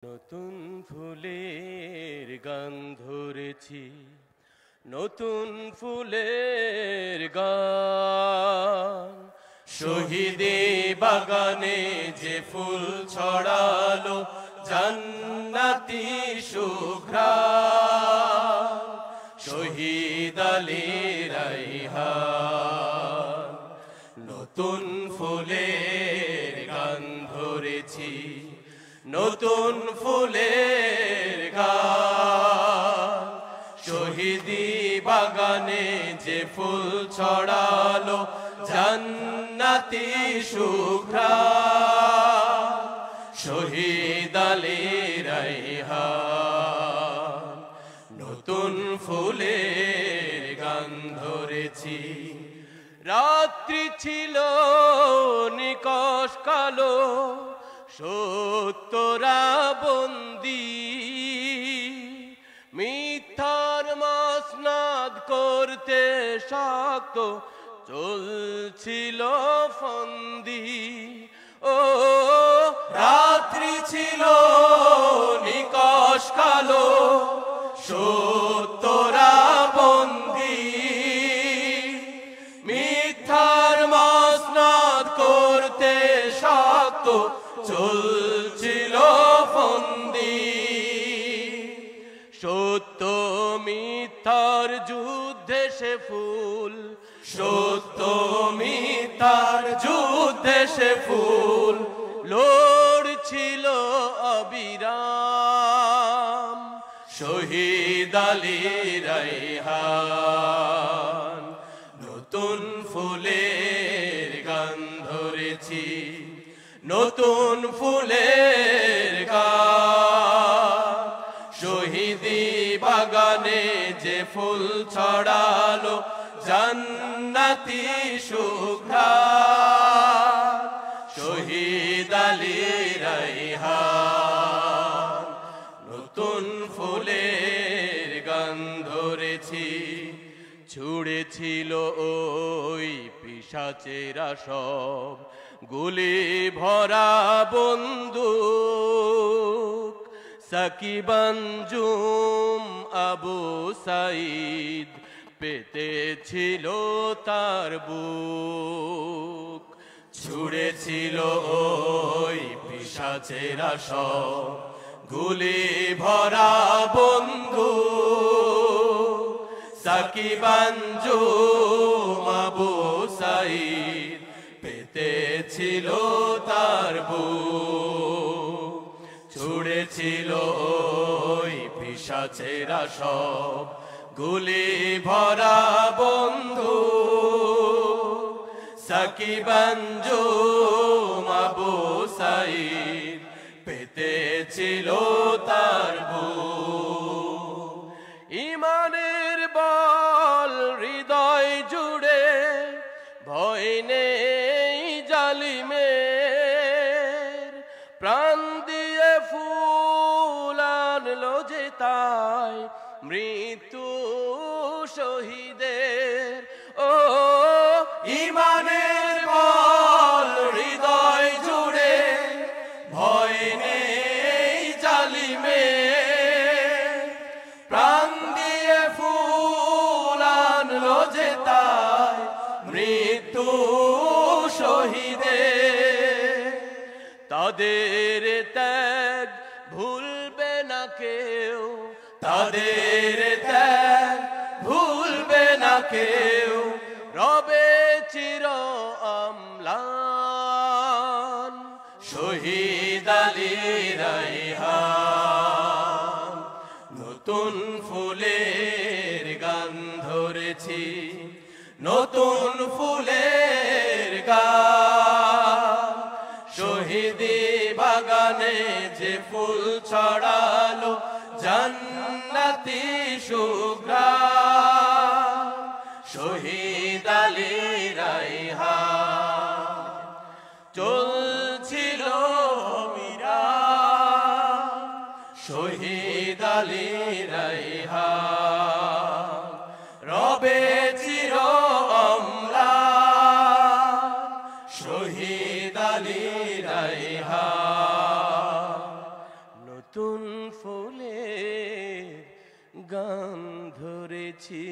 নতুন ফুলের গান ধরেছি, নতুন ফুলের গান। শহীদে বাগানে যে ফুল ছড়ালো জান্নাতি সুঘ্রাণ, শহীদ আলী রায়হান। নতুন ফুলের গান ধরেছি, নতুন ফুলের গান। শহীদি বাগানে যে ফুল ছড়ালো জান্নাতি সুঘ্রাণ, শহীদ আলী রায়হান। নতুন ফুলের গান ধরেছি। রাত্রি ছিল নিকষ কালো, সত্যরা বন্দী, মিথ্যার মসনদ করতে শক্ত চলছিল ফন্দি। ও রাত্রি ছিল নিকষ কালো, সত্যরা বন্দী, মিথ্যার মসনদ করতে শক্ত চলছিল ফন্দি। সত্য মিথ্যার যুদ্ধে সে ফুল, সত্য মিথ্যার যুদ্ধে সে ফুল লড়ছিল অবিরাম, শহীদ আলী রায়হান। নতুন ফুলের গান ধরেছি, নতুন ফুলের গান। শহীদি বাগানে যে ফুল ছড়ালো জান্নাতি সুঘ্রাণ, শহীদ আলী রায়হান। নতুন ফুলের গান ধরেছি। ছুড়েছিল ওই পিশাচেরা সব গুলি ভরা বন্দুক, সাকিব আঞ্জুম আবু সাঈদ পেতেছিল তার বুক। ছুড়েছিল ওই পিশাচেরা সব গুলি ভরা বন্দুক, সাকিব আঞ্জুম আবু সাঈদ পেতেছিল তার বুক। ছুড়েছিল ওই পিশাচেরা সব গুলি ভরা বন্দুক, সাকিব আঞ্জুম আবু সাঈদ পেতেছিল তার বুক। ইমানের বল হৃদয় জুড়ে, ভয় নেই জালিমের, প্রাণ দিয়ে ফুল আনলো যে তাই মৃত্যু শহীদের। ও ইমানের বল হৃদয় জুড়ে, ভয় নেই জালিমের, প্রাণ দিয়ে ফুল আনলো যে তাই মৃত্যু শহীদের। তাদের ত্যাগ ভুলবে না কেউ, তাদের ত্যাগ ভুলবে না কেউ, রবে চির অম্লান, শহীদ আলী রায়হান। নতুন ফুলের গান ধরেছি, নতুন ফুলের গান। শহীদি বাগানে যে ফুল ছড়ালো জান্নাতি সুঘ্রাণ, শহীদ আলী রায়হান। চলছিল অবিরাম, শহীদ আলী রায়হান। রবে চির অম্লান, শহীদ আলী রায়হান। নতুন ফুলের গান ধরেছি।